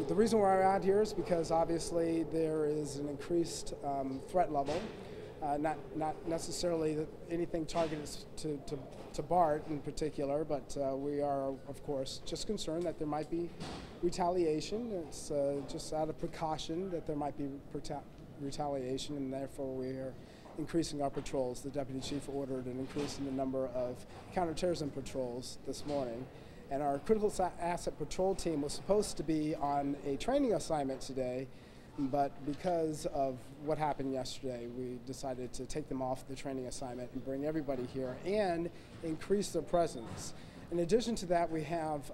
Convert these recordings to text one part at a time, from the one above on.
The reason we're out here is because obviously there is an increased threat level, not necessarily anything targeted to BART in particular, but we are, of course, just concerned that there might be retaliation. It's just out of precaution that there might be retaliation, and therefore we are increasing our patrols. The Deputy Chief ordered an increase in the number of counterterrorism patrols this morning. And our critical asset patrol team was supposed to be on a training assignment today, but because of what happened yesterday, we decided to take them off the training assignment and bring everybody here and increase their presence. In addition to that, we have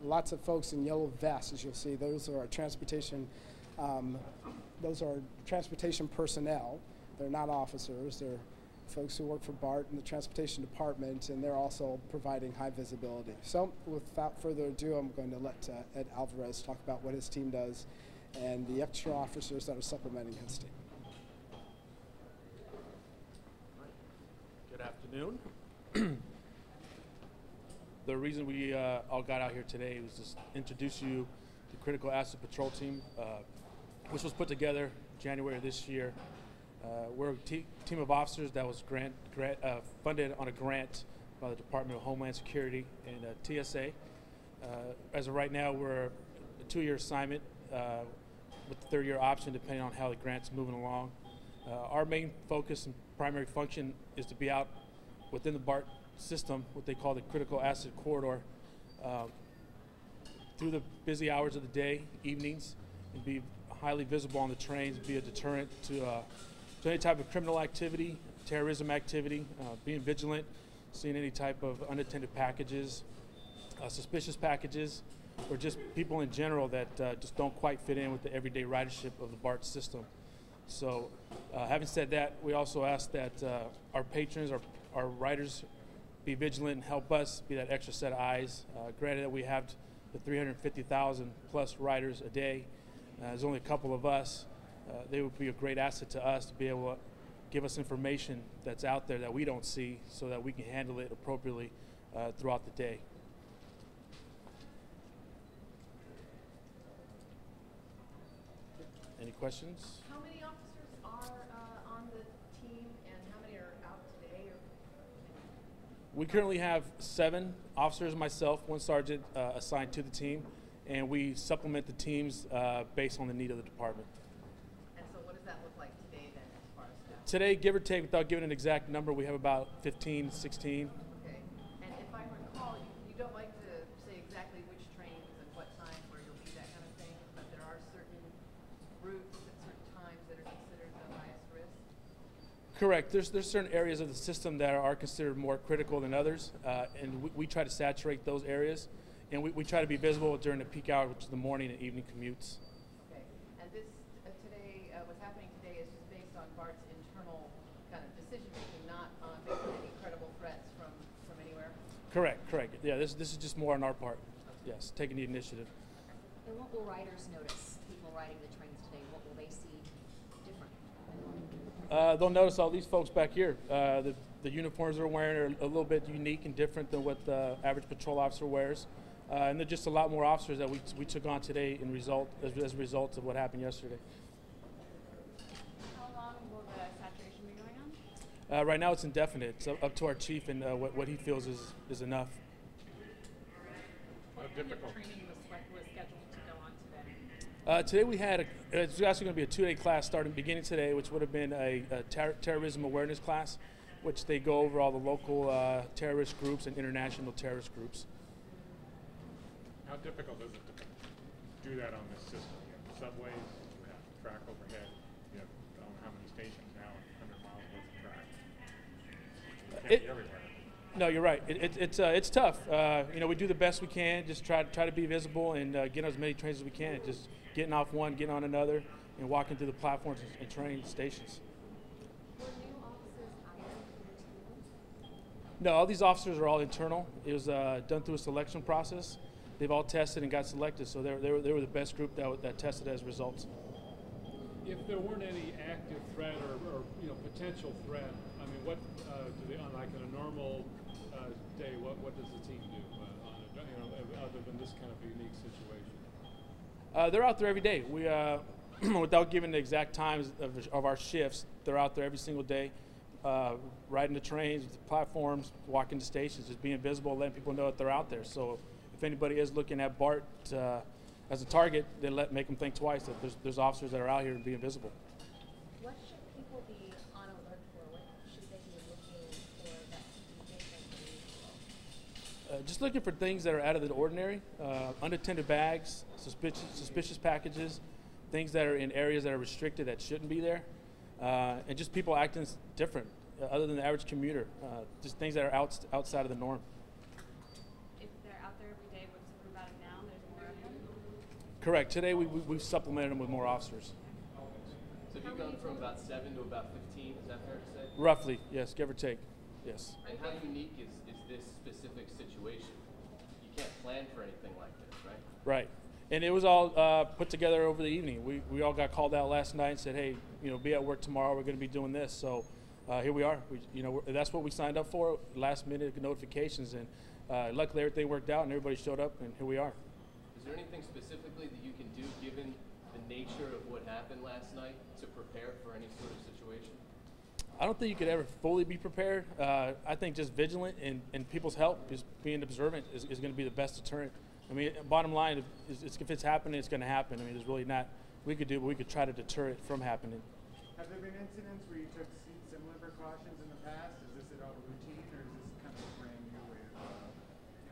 lots of folks in yellow vests, as you'll see. Those are our transportation personnel. They're not officers. They're folks who work for BART in the Transportation Department, and they're also providing high visibility. So without further ado, I'm going to let Ed Alvarez talk about what his team does and the extra officers that are supplementing his team. Good afternoon. The reason we all got out here today was to introduce you to the Critical Asset Patrol Team, which was put together January of this year. We're a team of officers that was funded on a grant by the Department of Homeland Security and TSA. As of right now, we're a 2-year assignment with the 3rd-year option depending on how the grant's moving along. Our main focus and primary function is to be out within the BART system, what they call the Critical Asset Corridor, through the busy hours of the day, evenings, and be highly visible on the trains, be a deterrent to any type of criminal activity, terrorism activity, being vigilant, seeing any type of unattended packages, suspicious packages, or just people in general that just don't quite fit in with the everyday ridership of the BART system. So having said that, we also ask that our patrons, our riders, be vigilant and help us be that extra set of eyes. Granted that we have the 350,000 plus riders a day, there's only a couple of us. They would be a great asset to us to be able to give us information that's out there that we don't see so that we can handle it appropriately throughout the day. Any questions? How many officers are on the team and how many are out today? We currently have 7 officers, myself, 1 sergeant assigned to the team, and we supplement the teams based on the need of the department. And so what does that look like today then as far as staff? Today, give or take, without giving an exact number, we have about 15, 16. Okay. And if I recall, you don't like to say exactly which trains and what time where you'll be, that kind of thing, but there are certain routes at certain times that are considered the highest risk? Correct. There's certain areas of the system that are considered more critical than others, and we try to saturate those areas. And we try to be visible during the peak hour, which is the morning and evening commutes. Okay. And this today, what's happening today is just based on BART's internal kind of decision making, not on based on any credible threats from anywhere? Correct. Yeah, this is just more on our part. Yes, taking the initiative. And what will riders notice, people riding the trains today? What will they see different? They'll notice all these folks back here. The uniforms they're wearing are a little bit unique and different than what the average patrol officer wears. And there's just a lot more officers that we took on today as a result of what happened yesterday. How long will the saturation be going on? Right now it's indefinite. It's up to our chief and what he feels is enough. What kind of training was scheduled to go on today? Today it's actually going to be a 2-day class beginning today, which would have been a terrorism awareness class, which they go over all the local terrorist groups and international terrorist groups. How difficult is it to do that on this system? You have subways, you have track overhead, you have I don't know how many stations now, 100 miles worth of track. You can't be everywhere. No, you're right. It's tough. We do the best we can. Just try to be visible and get on as many trains as we can. Just getting off one, getting on another, and walking through the platforms and train stations. Were new officers hired for your team? No, all these officers are all internal. It was done through a selection process. They've all tested and got selected, so they were the best group that tested as results. If there weren't any active threat or potential threat, I mean, what do they on like a normal day? What does the team do other than this kind of unique situation? They're out there every day. We, without giving the exact times of our shifts, they're out there every single day, riding the trains, the platforms, walking the stations, just being visible, letting people know that they're out there. So if anybody is looking at BART as a target, then make them think twice that there's officers that are out here and being visible. What should people be on alert for? What should they be looking for that you think they can Just looking for things that are out of the ordinary, unattended bags, suspicious packages, things that are in areas that are restricted that shouldn't be there, and just people acting different, other than the average commuter, just things that are outside of the norm. If they're out there every day, what's different about it now? There's more of them? Correct. Today we've supplemented them with more officers. So have you gone from about 7 to about 15, is that fair to say? Roughly, yes, give or take, yes. And how unique is this specific situation? You can't plan for anything like this, right? Right. And it was all put together over the evening. We all got called out last night and said, hey, be at work tomorrow. We're going to be doing this. So here we are. That's what we signed up for, last minute notifications. And luckily everything worked out and everybody showed up and here we are. Is there anything specifically that you can do given the nature of what happened last night to prepare for any sort of situation? I don't think you could ever fully be prepared. I think just vigilant and people's help, just being observant is going to be the best deterrent. I mean, bottom line, if it's happening, it's going to happen. I mean, there's really not we could do, but we could try to deter it from happening. Have there been incidents where you took similar precautions in the past? Is this at all routine, or is this kind of a brand new way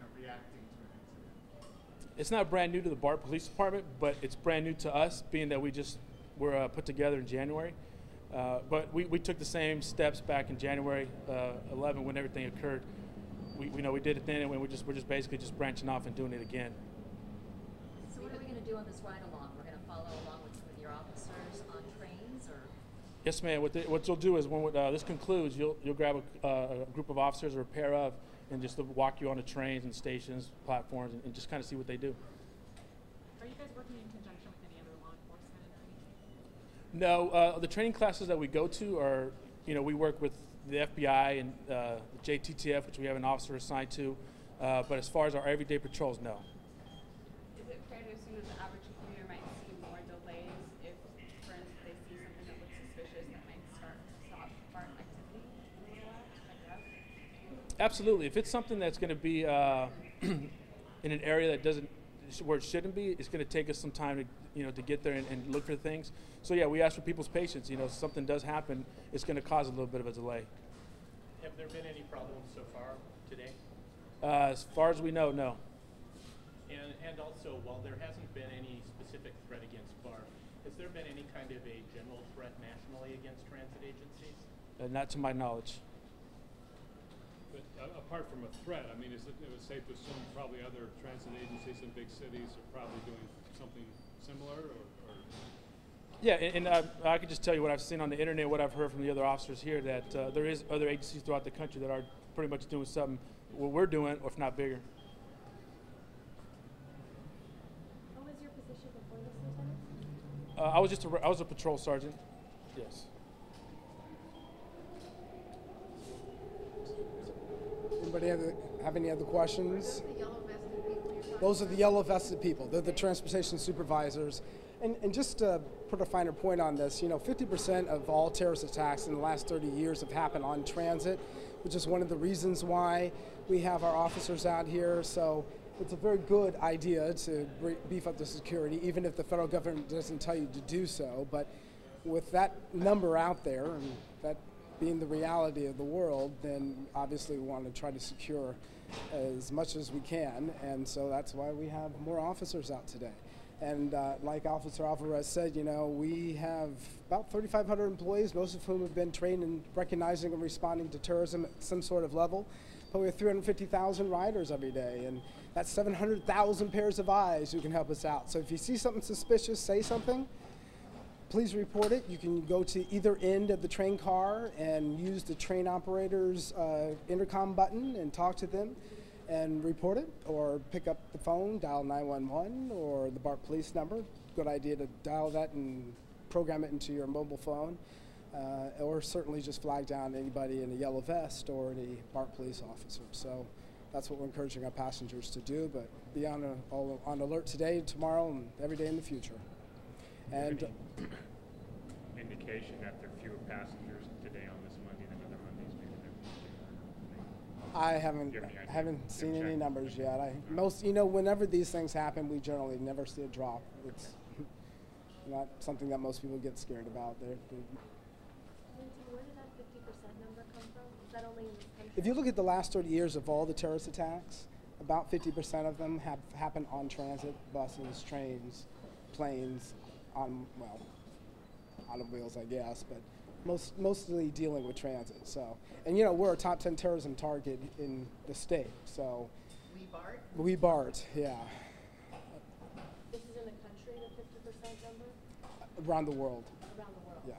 of reacting to an incident? It's not brand new to the BART Police Department, but it's brand new to us, being that we just were put together in January. But we took the same steps back in January 11 when everything occurred. We did it then, and we're just basically just branching off and doing it again. So what are we going to do on this ride along? We're going to follow along with some of your officers on trains, or? Yes, ma'am. What you'll do is when this concludes, you'll grab a group of officers or a pair of, and just walk you on the trains and stations, platforms, and just kind of see what they do. Are you guys working in conjunction with any other law enforcement or anything? No, the training classes that we go to are, we work with the FBI and the JTTF, which we have an officer assigned to. But as far as our everyday patrols, no. Is it fair to assume that the average commuter might see more delays if, for instance, they see something that looks suspicious that might stop BART activity? Absolutely. If it's something that's going to be in an area that where it shouldn't be, it's going to take us some time to get there and look for things. So yeah, we ask for people's patience. If something does happen, it's going to cause a little bit of a delay. Have there been any problems so far today? As far as we know, no. And also, while there hasn't been any specific threat against BART, has there been any kind of a general threat nationally against transit agencies? Not to my knowledge. But apart from a threat, I mean, it was safe to assume probably other transit agencies in big cities are probably doing something similar, or? Yeah, and I could just tell you what I've seen on the internet, what I've heard from the other officers here, that there is other agencies throughout the country that are pretty much doing something what we're doing, or if not bigger. What was your position before this, Lieutenant? I was a patrol sergeant. Yes. Anybody have any other questions? The yellow vested people you're talking Those are the yellow vested people. They're the transportation supervisors. And just to put a finer point on this, 50% of all terrorist attacks in the last 30 years have happened on transit, which is one of the reasons why we have our officers out here. So it's a very good idea to beef up the security, even if the federal government doesn't tell you to do so. But with that number out there, and that being the reality of the world, then obviously we want to try to secure as much as we can. And so that's why we have more officers out today. And like Officer Alvarez said, we have about 3,500 employees, most of whom have been trained in recognizing and responding to terrorism at some sort of level. But we have 350,000 riders every day, and that's 700,000 pairs of eyes who can help us out. So if you see something suspicious, say something. Please report it. You can go to either end of the train car and use the train operator's intercom button and talk to them and report it, or pick up the phone, dial 911 or the BART police number. Good idea to dial that and program it into your mobile phone, or certainly just flag down anybody in a yellow vest or any BART police officer. So that's what we're encouraging our passengers to do. But be on alert today, tomorrow, and every day in the future. And indication that there are fewer passengers today on this Monday than other Mondays, maybe I haven't seen any numbers yet. Whenever these things happen, we generally never see a drop. It's not something that most people get scared about. Where did that 50% number come from? Is that only in this country? If you look at the last 30 years of all the terrorist attacks, about 50% of them have happened on transit, buses, trains, planes, automobiles, I guess, but mostly dealing with transit. So, and we're a top 10 terrorism target in the state. So, we BART, yeah. This is in the country, the 50% number? Around the world. Around the world. Yeah.